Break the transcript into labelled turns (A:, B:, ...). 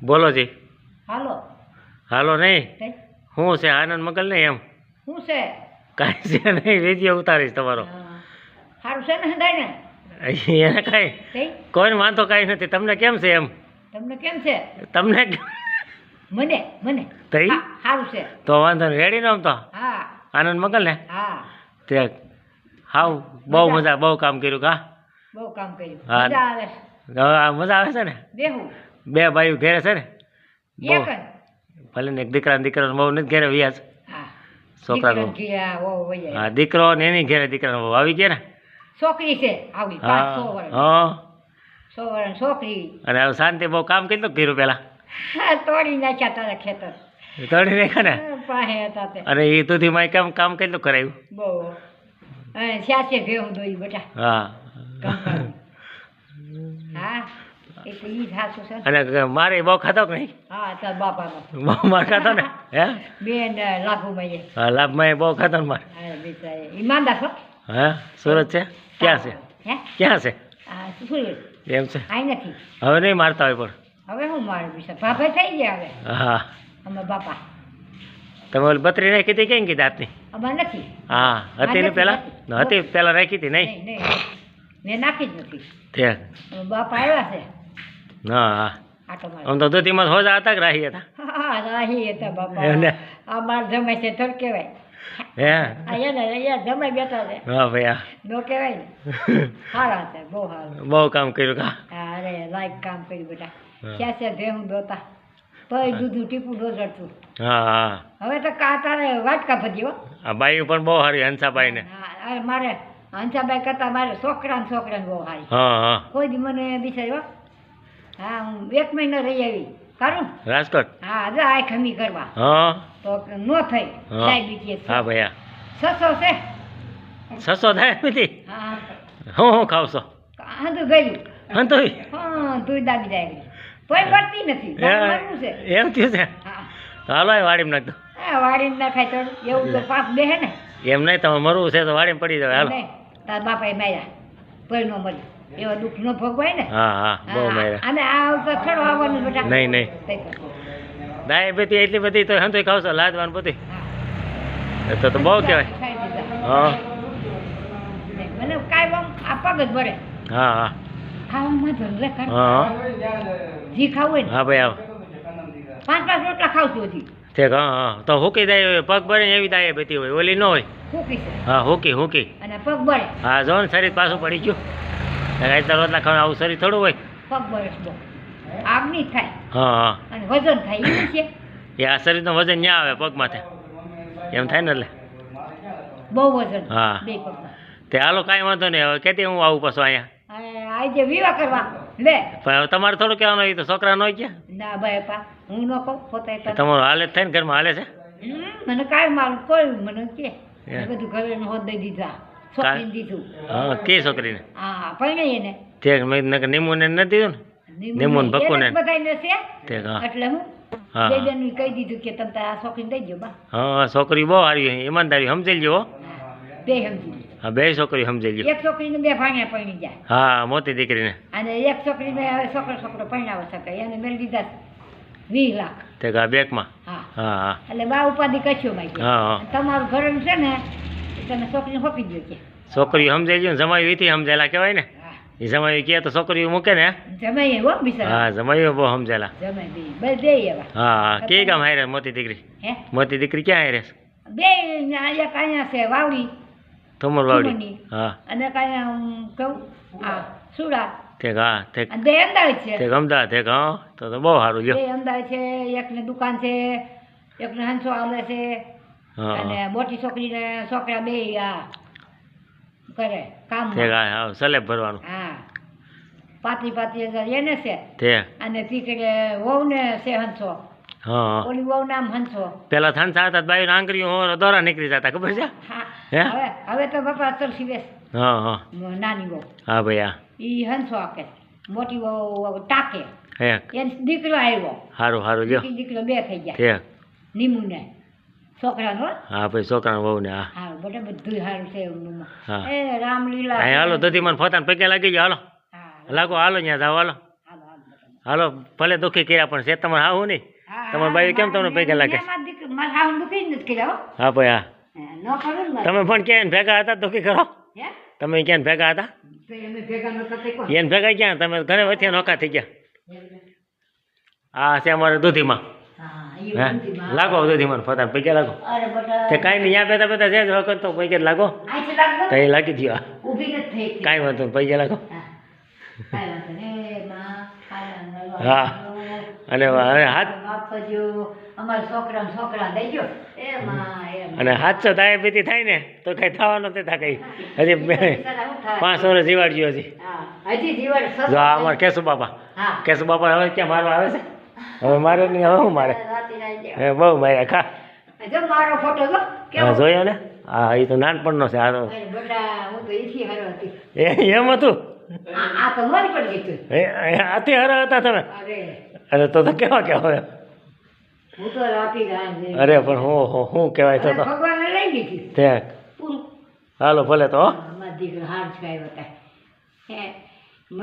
A: બોલો જી.
B: હાલો
A: હાલો નહીં
B: કઈ
A: શું છે આનંદ મગલ નહીં એમ
B: શું છે?
A: કાંઈ છે નહીં વિડીયો ઉતારીશ તમારો.
B: સારું છે ને હંધાય ને
A: એને કાંઈ
B: કઈ
A: કોઈને વાંધો કાંઈ નથી. તમને કેમ છે એમ?
B: તમને કેમ છે?
A: તમને
B: મને મને
A: તઈ
B: સારું છે.
A: તો વાંધો નહીં રેડી ને આમ તો
B: હા
A: આનંદ મગલ ને
B: હા
A: તે હાવ બહુ મજા બહુ કામ કર્યું કા
B: બહુ કામ કર્યું.
A: હા.
B: મજા આવે છે.
A: મજા આવે છે ને
B: બેહું
A: બે ભાઈઓ ઘેરે છે ને બહુ
B: એક જ.
A: ભલે ને એક દીકરા ને દીકરાને બહુ નથી ઘેરે વ્યાજ
B: હા
A: છોકરા
B: દીકરાને ઘેરા વહુ વહી જાય.
A: હા દીકરો ને એની ઘેરે દીકરાને બહુ આવી ગયા ને
B: છોકરી છે આવી 500
A: હા
B: વર્ષ
A: હા
B: 100 વર્ષ છોકરી.
A: અને હવે શાંતિ બહુ કામ કેટલું કર્યું પેલા
B: હા તોડી નાખ્યા તારા ખેતર
A: તોડી નાખ્યા ને
B: પાસે હતા તે
A: અને એ દૂધીમાં કામ કેટલું કરાયું
B: બહુ સ્યાસે ભેહું દોઈ બેટા
A: હા
B: કામ કર્યું. હા એટલે ઈ સાચું છે.
A: અને મારે બહુ ખાતો કે નહીં
B: હા તાર બાપાનો
A: બહુ માર ખાતો ને હે
B: બેન લાખુભાઈ
A: હા લાભમાં બહુ ખાતો ને મારે
B: હા બિચારા ઈમાનદાર છો.
A: હા સુરત છે ક્યાં છે
B: હે
A: ક્યાં છે
B: આ શું
A: એમ છે
B: આઈ નથી
A: હવે નહીં મારતા હોય પણ
B: હવે હું મારું બિચાર બાપા થઈ ગયા હવે
A: હા
B: અમે બાપા
A: તમે ઓલી બત્રી નાખી હતી કેમ કીધી હાથની
B: અમાર નથી
A: હા હતી ને
B: નથી,
A: પેલા
B: નથી.
A: હતી પેલા રાખી હતી નહીં
B: નહીં નહીં મેં નાખી જ નથી.
A: તે
B: અમે બાપા આવ્યા છે
A: હા હા
B: આટો મારે
A: આમ તો દૂધીમાં હોજા હતા કે રાહી હતા
B: હા રાહી હતા બાપા
A: એમને?
B: આ માર જમાય છે થોડ કહેવાય
A: હે
B: આ એને અહીંયા જમાઈ બેઠા છે
A: હા ભાઈ હા
B: નો કહેવાય ને સારા છે બહુ સારું.
A: બહુ કામ કર્યું કા
B: હા અરે લાઈક કામ કર્યું બેટા
A: હા.
B: ક્યાં છે ભેહું દોતા તોય દૂધું ટીપું ડોઝડતું.
A: હા હા
B: હવે તો કાંટાને વાટકા ભજી હો.
A: આ બાઈ પણ બહુ સારી હંસાબાઈ ને
B: હા અરે મારે હંસાભાઈ કરતાં મારે છોકરાને બહુ સારી.
A: હા હા
B: કોઈ દી મને બિચારી હો. હા હું 1 મહિનો રહી આવી કરું.
A: રાજકોટ
B: હા હજુ આ ખમી કરવા
A: હા
B: તો નો થઈ
A: હા.
B: ડાયાબિટીસ
A: હા ભાઈ હા
B: 600 છે.
A: 600 થાય નથી
B: હા
A: હું ખાવશો
B: હાંધું ગયું.
A: હા તો
B: હા તું દાબી જાય તોય પડતી નથી. મરવું છે.
A: એમ થયું છે
B: હા
A: હાલો એ વાડીમાં નાખ દો
B: હા વાડીને નાખાય તો એવું તો પાપ બેહે ને.
A: એમ નહીં તમે મરવું છે તો વાડીમાં પડી જાવ હાલો
B: નહીં તાર બાપાએ માર્યા તોય ન મર્યું. એવા દુઃખ ન ભોગવાય ને.
A: હા હા બહુ માર્યા
B: અને આ તો થોડો આવવાનું બેટા.
A: નહીં નહીં ડાયાબિટી એટલી બધી તો હંતોય ખાવશો લાદવાનું બધી તો બહુ કહેવાય હા
B: મને કાંઈ આમ આ પગ જ ભરે
A: હા હા
B: ખાવામાં ધંધે કર
A: હા
B: જી ખાવું હોય ને
A: હા ભાઈ આવો
B: 5 રોટલા ખાવ છું હજી
A: ઠીક હા હા તો હુકી જાય પગ ભરે ને એવી ડાયાબિટી હોય ઓલી ન હોય
B: ફૂકી છે
A: હા હુકી
B: અને પગ બળે
A: હા જો ને શરીર પાછું પડી ગયું એટલા રોટલા ખાવાનું આવું શરીર થોડું હોય
B: પગ બળે છે બહુ આગની થાય
A: હા હા
B: અને વજન થાય એવું છે
A: એ આ શરીરનું વજન ન્યા આવે પગ માથે એમ થાય ને એટલે
B: બહુ વજન
A: હા.
B: બે પગમાં.
A: તે હાલો કાંઈ વાંધો નહીં હવે કેતી હું આવું પાછું અહીંયા
B: અને આજે વિવાહ કરવા લે
A: પણ હવે તમારે થોડું કહેવાનું હોય તો છોકરા ન હોય ગયા
B: ના ભાઈ પા હું ન કહું પોતે તને.
A: તમારું હાલે જ થાય ને ઘરમાં હાલે છે
B: મને કાંઈ મારું કોઈ મને કે
A: હે.
B: મેં બધું ઘરે હોદ દઈ દીધા છોકરીને દીધું
A: હા કે છોકરીને
B: હા પરણાઈ એને
A: ઠીક મેં નકર નીમુને નથી દીધું ને નિમુન ભક્કુને.
B: બધાને છે
A: ઠીક હા
B: એટલે હું
A: હા.
B: બે બેનનું કહી દીધું કે તમે તારા છોકરીને દઈ દો બા
A: હા છોકરી બહુ સારી છે, ઈમાનદારી સમજી લ્યો હો.
B: બે સમજી લીધું.
A: હા બે છોકરી સમજી લ્યો
B: એક છોકરીને 2 ભાણિયા પરણી જાય
A: હા મોટી દીકરીને
B: અને એક છોકરીને હવે છોકરો પરણાવ શકે એને મેળ દીધા 20 લાખ.
A: ઠીક હા બેકમાં
B: હા
A: હા હા
B: એટલે બા ઉપાધિ કશો માં
A: હા હા
B: તમારું ઘર છે ને એ તમે છોકરીને હોપી દો કે
A: છોકરીઓ સમજાઈ ગયું ને જમાઈ વીથી સમજેલા કહેવાય ને
B: હા
A: એ જમાઈ કહે તો છોકરીઓ મૂકે ને
B: જમાઈ એવો બિચારા
A: હા જમાઈઓ બહુ સમજેલા
B: જમાઈ બે બે દે એવા
A: હા હા કે કામ હારે મોટી દીકરી
B: હે
A: મોટી દીકરી ક્યાં હારે
B: બે એક અહીંયા છે વાવડી
A: તમર વાવડી
B: સુમનની.
A: હા
B: અને કાંઈ કહું આ સુડા
A: ઠીક હા ઠીક
B: અને 2 અમદાવાદ છે.
A: ઠીક અમદાવાદ ઠીક હા તો બહુ સારું લ્યો
B: 2 અમદાવાદ છે એકને દુકાન છે એકને હંસો આવે છે
A: હા
B: અને મોટી છોકરીને છોકરા બે આ કરે કામ
A: ઠીક હા હા સલેબ ભરવાનું
B: હા 35,000 એને છે
A: ઠીક
B: અને પીકડે વહુને છે હંસો
A: હા હા
B: ઓલી વહુ નામ હંસો.
A: પેલા થાનસા હતા બાયું આંગળીઓ દોરા નીકળી જતા ખબર છે
B: હા
A: હે?
B: હવે તો બાપા તરસી બેસ
A: હા હા
B: નાની વહુ
A: હા ભાઈ હા
B: ઈ હંસો આપે મોટી વહુ ટાકે
A: હે
B: એને દીકરો આવ્યો
A: સારું સારું લ્યો
B: દીકરો 2 થઈ ગયા
A: ઠીક
B: નીમુને છોકરાનો
A: હા ભાઈ છોકરાને બહુ ને હા
B: હા બધા બધું સારું છે એમનું.
A: હા.
B: એ રામલીલા
A: હા હાલો દધી મને ફોતાને પગે લાગી ગયો હાલો
B: હા
A: લાગો હાલો ત્યાં જાઓ હાલો
B: હાલો હાલો
A: હાલો ભલે દુઃખી કર્યા પણ છે તમારે આવું નહીં તમારી બાઈ કેમ તમને પૈસા લાગે
B: મારા હાવ દુખી જ નથી કર્યા હો.
A: હા ભાઈ હા
B: ન કરું ને
A: તમે પણ ક્યાં ભેગા હતા દુઃખી કરો
B: હે
A: તમે ક્યાં ભેગા હતા
B: તો અમે ભેગા નતા થઈ કોણ
A: એને ભેગા ક્યાં તમે ઘરે વચ્ચે નોખા થઈ ગયા આ છે અમારે દૂધીમાં
B: હા
A: હે લાગો દૂધીમાં ફતા પૈકી લાગો
B: અરે બટા
A: તે કાંઈ નહીં ત્યાં બેઠા બેઠા છે જ વખત તો પૈકી લાગો
B: આઈ લાગતો
A: તો એ લાગી ગયો
B: ઊભી નથી થઈ
A: કાંઈ વાંધો નહીં પૈકી લાગો
B: હા કાઈ વાંધો નહીં માં
A: હા અને હાથ
B: બાપજો અમારા છોકરા દઈ ગયો એ માં
A: અને હાથસો ડાયાબિટી થાય ને તો કઈ થવાનું નથી કઈ હજી 5 વર્ષ જીવાડજો હજી
B: હા હજી જીવન
A: જો આ અમારે કેશુ બાપા
B: હા
A: કેશુ બાપા હવે ક્યાં મારવા આવે છે હવે મારે નહીં હવે હું મારે હે બહુ માર્યા ખા
B: જો મારો ફોટો જો
A: હા
B: કેવો
A: જોયો ને હા એ તો નાનપણનો છે આ તો
B: અરે બટા હું તો ઈથી હરો હતી
A: એમ હતું
B: આ તો મારી પડી ગઈ
A: આથી હરા હતા તમે
B: અરે
A: અરે તો કેવા કેવા
B: હું તો રાતી ગાય
A: અરે પણ હું કહેવાય તો
B: ભગવાને લઈ લીધી
A: ત્યાં
B: પૂરું
A: હાલો ભલે તો હો.
B: મારા દીકરો હાર છાયો હતા હે